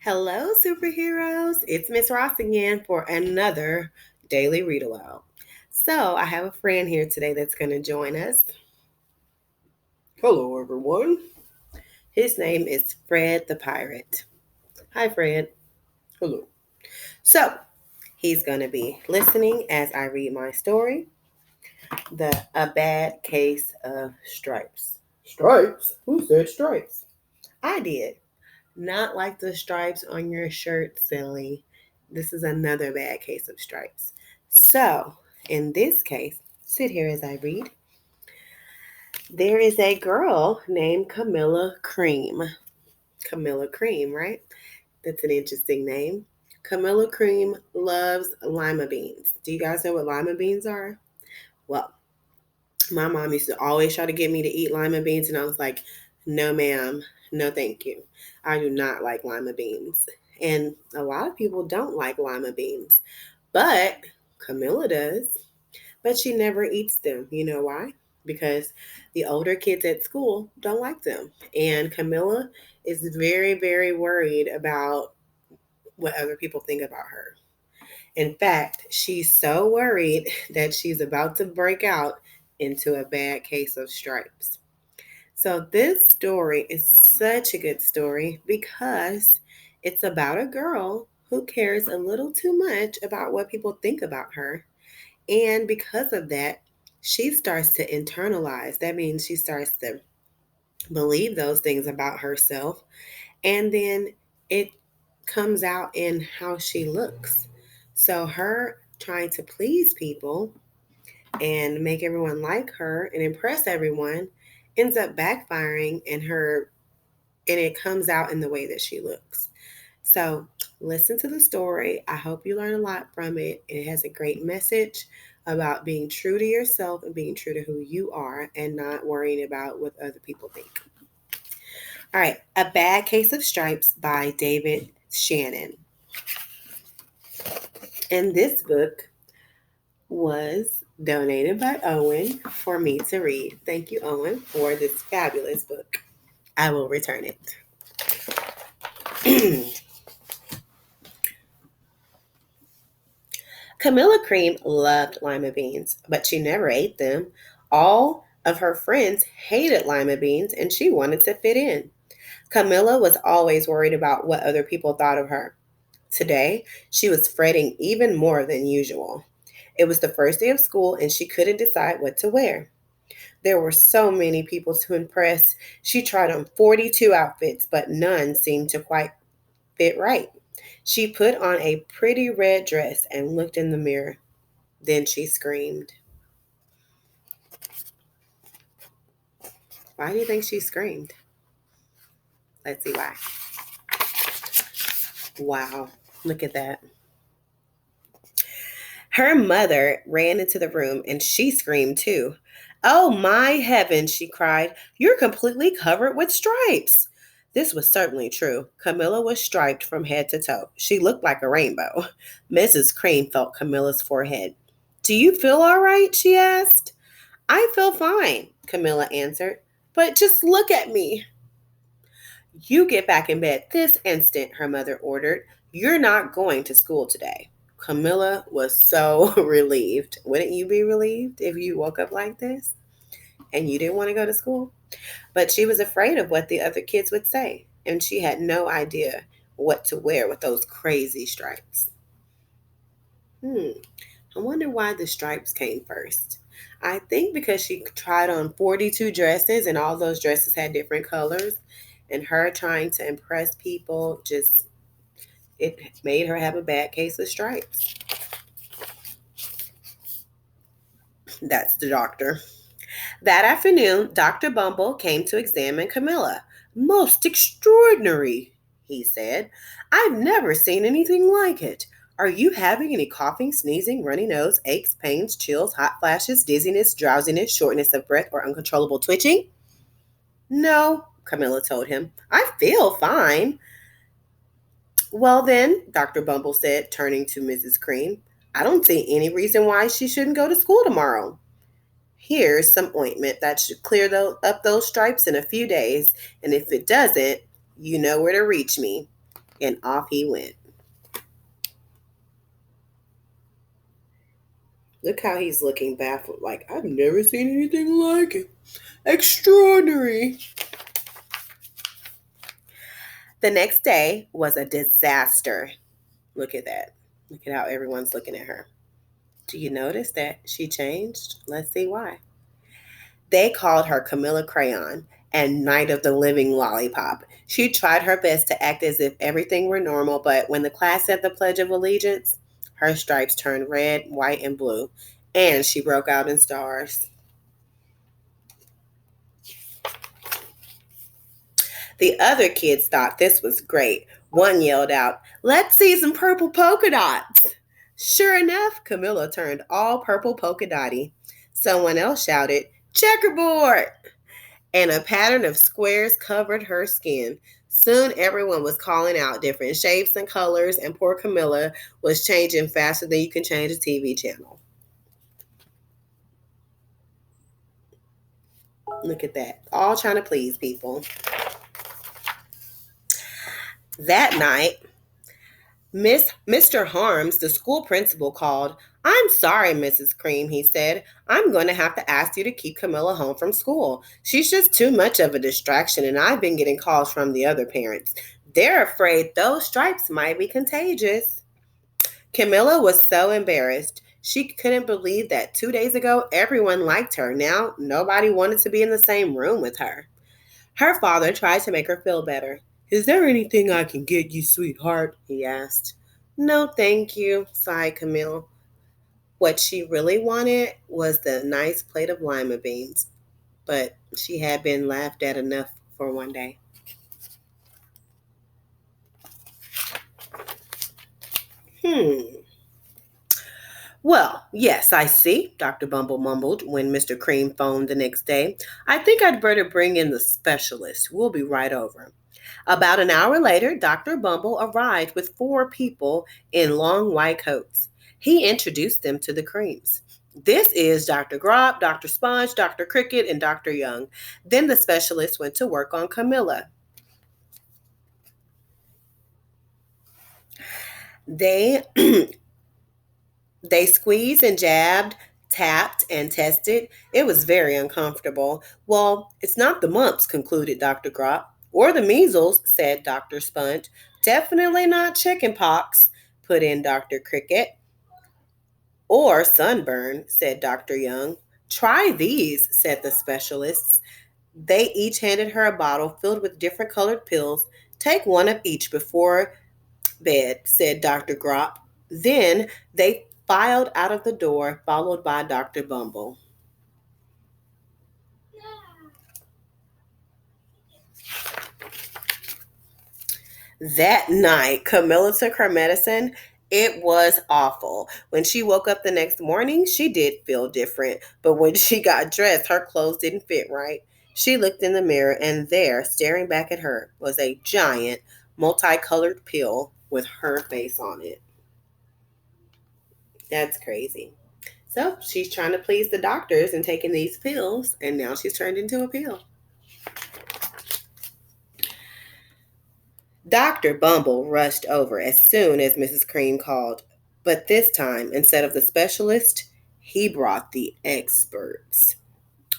Hello, superheroes. It's Miss Ross again for another daily read aloud. So, I have a friend here today that's going to join us. Hello, everyone. His name is Fred the Pirate. Hi, Fred. Hello. So, he's going to be listening as I read my story, A Bad Case of Stripes. Stripes? Who said stripes? I did. Not like the stripes on your shirt, silly. This is another bad case of stripes. So, in this case, sit here as I read. There is a girl named Camilla Cream. Camilla Cream, right? That's an interesting name. Camilla Cream loves lima beans. Do you guys know what lima beans are? Well, my mom used to always try to get me to eat lima beans, and I was like, no, ma'am, no, thank you. I do not like lima beans. And a lot of people don't like lima beans, but Camilla does. But she never eats them. You know why? Because the older kids at school don't like them. And Camilla is very, very worried about what other people think about her. In fact, she's so worried that she's about to break out into a bad case of stripes. So, this story is such a good story because it's about a girl who cares a little too much about what people think about her. And because of that, she starts to internalize. That means she starts to believe those things about herself. And then it comes out in how she looks. So, her trying to please people and make everyone like her and impress everyone ends up backfiring in her, and it comes out in the way that she looks. So, listen to the story. I hope you learn a lot from it. It has a great message about being true to yourself and being true to who you are and not worrying about what other people think. All right, A Bad Case of Stripes by David Shannon. And this book was donated by Owen for me to read. Thank you, Owen, for this fabulous book. I will return it. Camilla Cream loved lima beans, but she never ate them. All of her friends hated lima beans, and she wanted to fit in. Camilla was always worried about what other people thought of her. Today, she was fretting even more than usual. It was the first day of school, and she couldn't decide what to wear. There were so many people to impress. She tried on 42 outfits, but none seemed to quite fit right. She put on a pretty red dress and looked in the mirror. Then she screamed. Why do you think she screamed? Let's see why. Wow, look at that. Her mother ran into the room and she screamed too. Oh my heavens, she cried. You're completely covered with stripes. This was certainly true. Camilla was striped from head to toe. She looked like a rainbow. Mrs. Cream felt Camilla's forehead. Do you feel all right? She asked. I feel fine, Camilla answered. But just look at me. You get back in bed this instant, her mother ordered. You're not going to school today. Camilla was so relieved. Wouldn't you be relieved if you woke up like this and you didn't want to go to school? But she was afraid of what the other kids would say, and she had no idea what to wear with those crazy stripes. I wonder why the stripes came first. I think because she tried on 42 dresses and all those dresses had different colors, and her trying to impress people just it made her have a bad case of stripes. That's the doctor. That afternoon, Dr. Bumble came to examine Camilla. Most extraordinary, he said. I've never seen anything like it. Are you having any coughing, sneezing, runny nose, aches, pains, chills, hot flashes, dizziness, drowsiness, shortness of breath, or uncontrollable twitching? No, Camilla told him. I feel fine. Well, then, Dr. Bumble said, turning to Mrs. Cream, I don't see any reason why she shouldn't go to school tomorrow. Here's some ointment that should clear up those stripes in a few days, and if it doesn't, you know where to reach me. And off he went. Look how he's looking baffled, like, I've never seen anything like it. Extraordinary. The next day was a disaster. Look at that. Look at how everyone's looking at her. Do you notice that she changed? Let's see why. They called her Camilla Crayon and Night of the Living Lollipop. She tried her best to act as if everything were normal, but when the class said the Pledge of Allegiance, her stripes turned red, white, and blue, and she broke out in stars. The other kids thought this was great. One yelled out, "Let's see some purple polka dots." Sure enough, Camilla turned all purple polka dotty. Someone else shouted, "Checkerboard!" And a pattern of squares covered her skin. Soon everyone was calling out different shapes and colors, and poor Camilla was changing faster than you can change a TV channel. Look at that. All trying to please people. That night, Mr. Harms, the school principal, called. "I'm sorry, Mrs. Cream," he said. "I'm going to have to ask you to keep Camilla home from school. She's just too much of a distraction, and I've been getting calls from the other parents. They're afraid those stripes might be contagious." Camilla was so embarrassed. She couldn't believe that 2 days ago everyone liked her. Now nobody wanted to be in the same room with her. Her father tried to make her feel better. "Is there anything I can get you, sweetheart?" he asked. "No, thank you," sighed Camille. What she really wanted was the nice plate of lima beans, but she had been laughed at enough for one day. Hmm. "Well, yes, I see," Dr. Bumble mumbled when Mr. Cream phoned the next day. "I think I'd better bring in the specialist. We'll be right over." About an hour later, Dr. Bumble arrived with 4 people in long white coats. He introduced them to the Creams. "This is Dr. Grop, Dr. Sponge, Dr. Cricket, and Dr. Young." Then the specialist went to work on Camilla. They They squeezed and jabbed, tapped and tested. It was very uncomfortable. "Well, it's not the mumps," concluded Dr. Grop. "Or the measles," said Dr. Sponge. "Definitely not chicken pox," put in Dr. Cricket. "Or sunburn," said Dr. Young. "Try these," said the specialists. They each handed her a bottle filled with different colored pills. "Take one of each before bed," said Dr. Grop. Then they filed out of the door, followed by Dr. Bumble. That night, Camilla took her medicine. It was awful. When she woke up the next morning, she did feel different. But when she got dressed, her clothes didn't fit right. She looked in the mirror, and there, staring back at her, was a giant, multicolored pill with her face on it. That's crazy. So she's trying to please the doctors and taking these pills, and now she's turned into a pill. Dr. Bumble rushed over as soon as Mrs. Cream called, but this time, instead of the specialist, he brought the experts.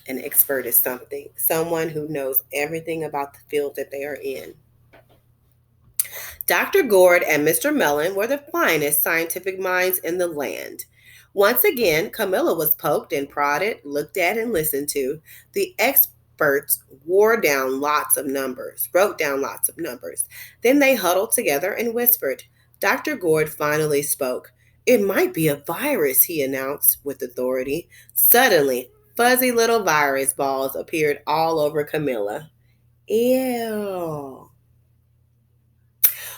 An expert is someone who knows everything about the field that they are in. Dr. Gord and Mr. Mellon were the finest scientific minds in the land. Once again, Camilla was poked and prodded, looked at, and listened to. The experts wrote down lots of numbers. Then they huddled together and whispered. Dr. Gord finally spoke. "It might be a virus," he announced with authority. Suddenly, fuzzy little virus balls appeared all over Camilla. Ew.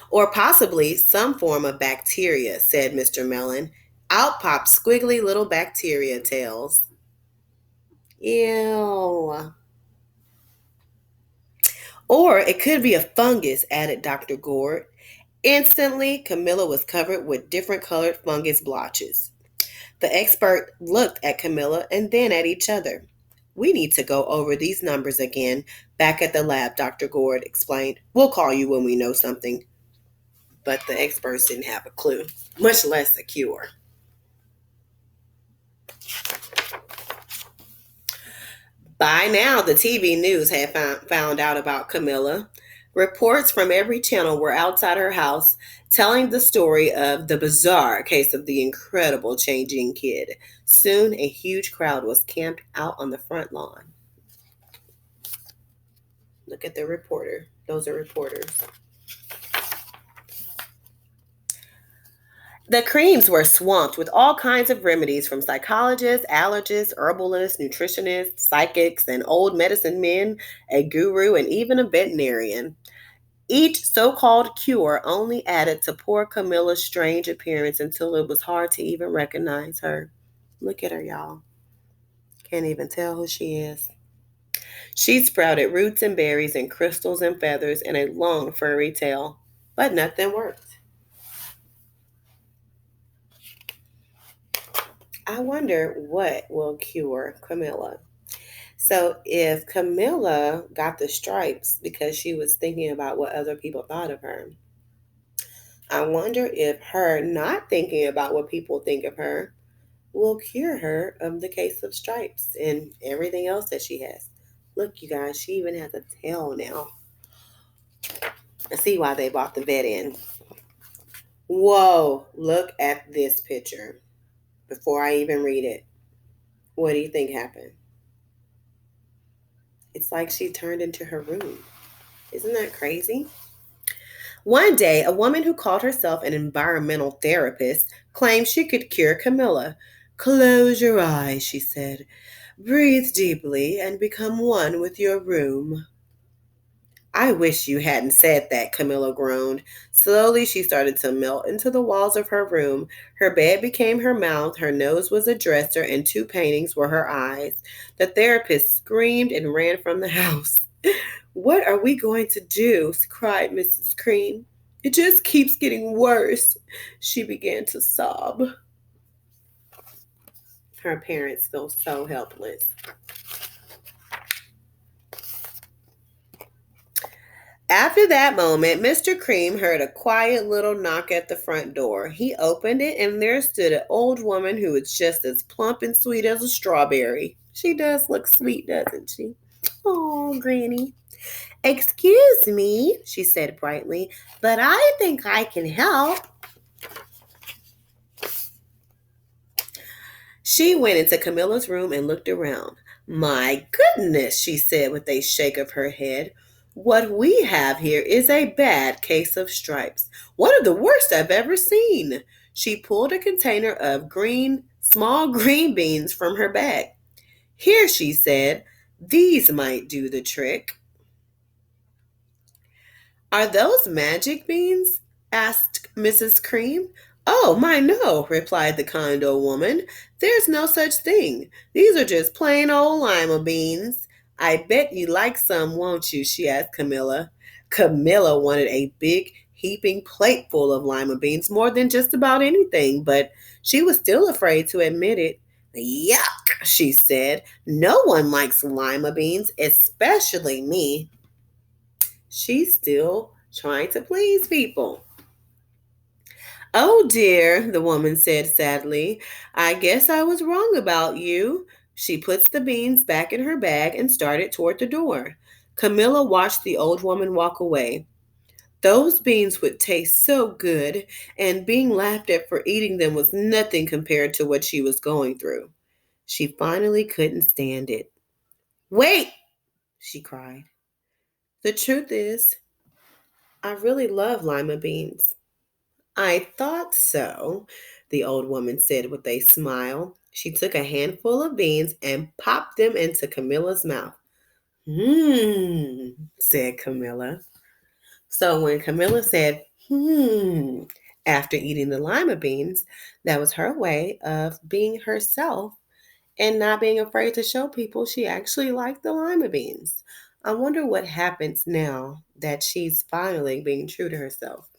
"Or possibly some form of bacteria," said Mr. Mellon. Out popped squiggly little bacteria tails. Ew. "Or it could be a fungus," added Dr. Gord. Instantly, Camilla was covered with different colored fungus blotches. The expert looked at Camilla and then at each other. "We need to go over these numbers again back at the lab," Dr. Gord explained. "We'll call you when we know something." but the experts didn't have a clue, much less a cure. By now, the TV news had found out about Camilla. Reports from every channel were outside her house telling the story of the bizarre case of the incredible changing kid. Soon, a huge crowd was camped out on the front lawn. Look at the reporter. Those are reporters. The Creams were swamped with all kinds of remedies from psychologists, allergists, herbalists, nutritionists, psychics, and old medicine men, a guru, and even a veterinarian. Each so called cure only added to poor Camilla's strange appearance until it was hard to even recognize her. Look at her, y'all. Can't even tell who she is. She sprouted roots and berries and crystals and feathers and a long furry tail, but nothing worked. I wonder what will cure Camilla. So, if Camilla got the stripes because she was thinking about what other people thought of her, I wonder if her not thinking about what people think of her will cure her of the case of stripes and everything else that she has. Look, you guys, she even has a tail now. I see why they bought the vet in. Whoa, look at this picture before I even read it. What do you think happened? It's like she turned into her room. Isn't that crazy? One day, a woman who called herself an environmental therapist claimed she could cure Camilla. Close your eyes, she said. Breathe deeply and become one with your room. I wish you hadn't said that, Camilla groaned. Slowly, she started to melt into the walls of her room. Her bed became her mouth, her nose was a dresser, and two paintings were her eyes. The therapist screamed and ran from the house. What are we going to do? Cried Mrs. Cream. It just keeps getting worse. She began to sob. Her parents feel so helpless. After that moment, Mr. Cream heard a quiet little knock at the front door. He opened it, and there stood an old woman who was just as plump and sweet as a strawberry. She does look sweet, doesn't she? Oh, Granny. Excuse me, she said brightly, but I think I can help. She went into Camilla's room and looked around. My goodness, she said with a shake of her head. What we have here is a bad case of stripes. One of the worst I've ever seen. She pulled a container of small green beans from her bag. Here, she said, these might do the trick. Are those magic beans? Asked Mrs. Cream. Oh, my, no, replied the kind old woman. There's no such thing. These are just plain old lima beans. I bet you like some, won't you? She asked Camilla. Camilla wanted a big, heaping plate full of lima beans more than just about anything, but she was still afraid to admit it. Yuck, she said. No one likes lima beans, especially me. She's still trying to please people. Oh dear, the woman said sadly. I guess I was wrong about you. She puts the beans back in her bag and started toward the door. Camilla watched the old woman walk away. Those beans would taste so good, and being laughed at for eating them was nothing compared to what she was going through. She finally couldn't stand it. Wait, she cried. The truth is, I really love lima beans. I thought so, the old woman said with a smile. She took a handful of beans and popped them into Camilla's mouth. Said Camilla. So when Camilla said, after eating the lima beans, that was her way of being herself and not being afraid to show people she actually liked the lima beans. I wonder what happens now that she's finally being true to herself.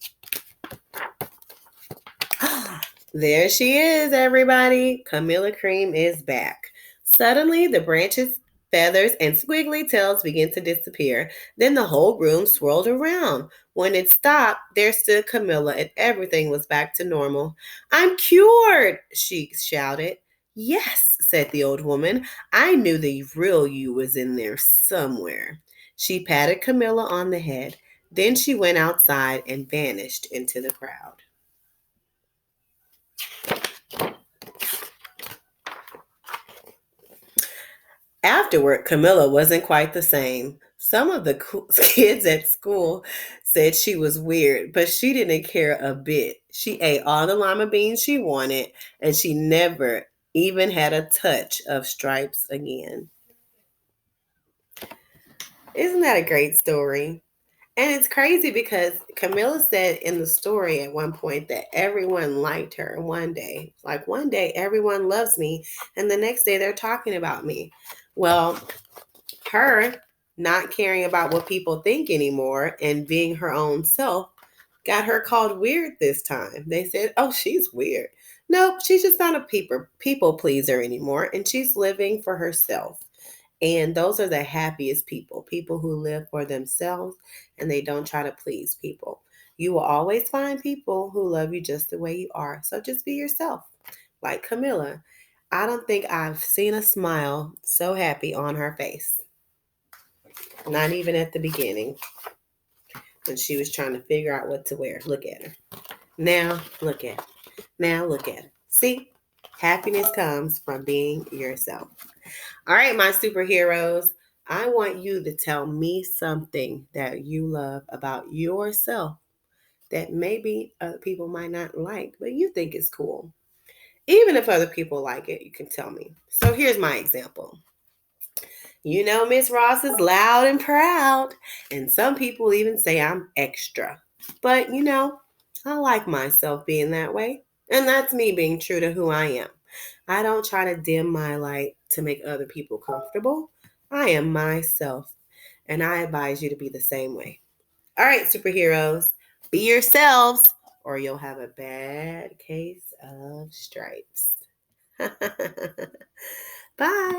There she is, everybody. Camilla Cream is back. Suddenly, the branches Feathers and squiggly tails began to disappear. Then the whole room swirled around. When it stopped, there stood Camilla, and everything was back to normal. I'm cured, she shouted. Yes, said the old woman. I knew the real you was in there somewhere. She patted Camilla on the head. Then she went outside and vanished into the crowd. Afterward, Camilla wasn't quite the same. Some of the kids at school said she was weird, but she didn't care a bit. She ate all the lima beans she wanted, and she never even had a touch of stripes again. Isn't that a great story? And it's crazy because Camilla said in the story at one point that everyone liked her one day. Like one day, everyone loves me, and the next day, they're talking about me. Well, her not caring about what people think anymore and being her own self got her called weird this time. They said, oh, she's weird. Nope, she's just not a people pleaser anymore, and she's living for herself. And those are the happiest people who live for themselves and they don't try to please people. You will always find people who love you just the way you are. So just be yourself. Like Camilla, I don't think I've seen a smile so happy on her face. Not even at the beginning when she was trying to figure out what to wear. Look at her. Now, look at her. Now, look at her. See? Happiness comes from being yourself. All right, my superheroes. I want you to tell me something that you love about yourself that maybe other people might not like, but you think is cool. Even if other people like it, you can tell me. So here's my example. You know, Miss Ross is loud and proud, and some people even say I'm extra. But I like myself being that way, and that's me being true to who I am. I don't try to dim my light to make other people comfortable. I am myself, and I advise you to be the same way. All right, superheroes, be yourselves, or you'll have a bad case of stripes. Bye.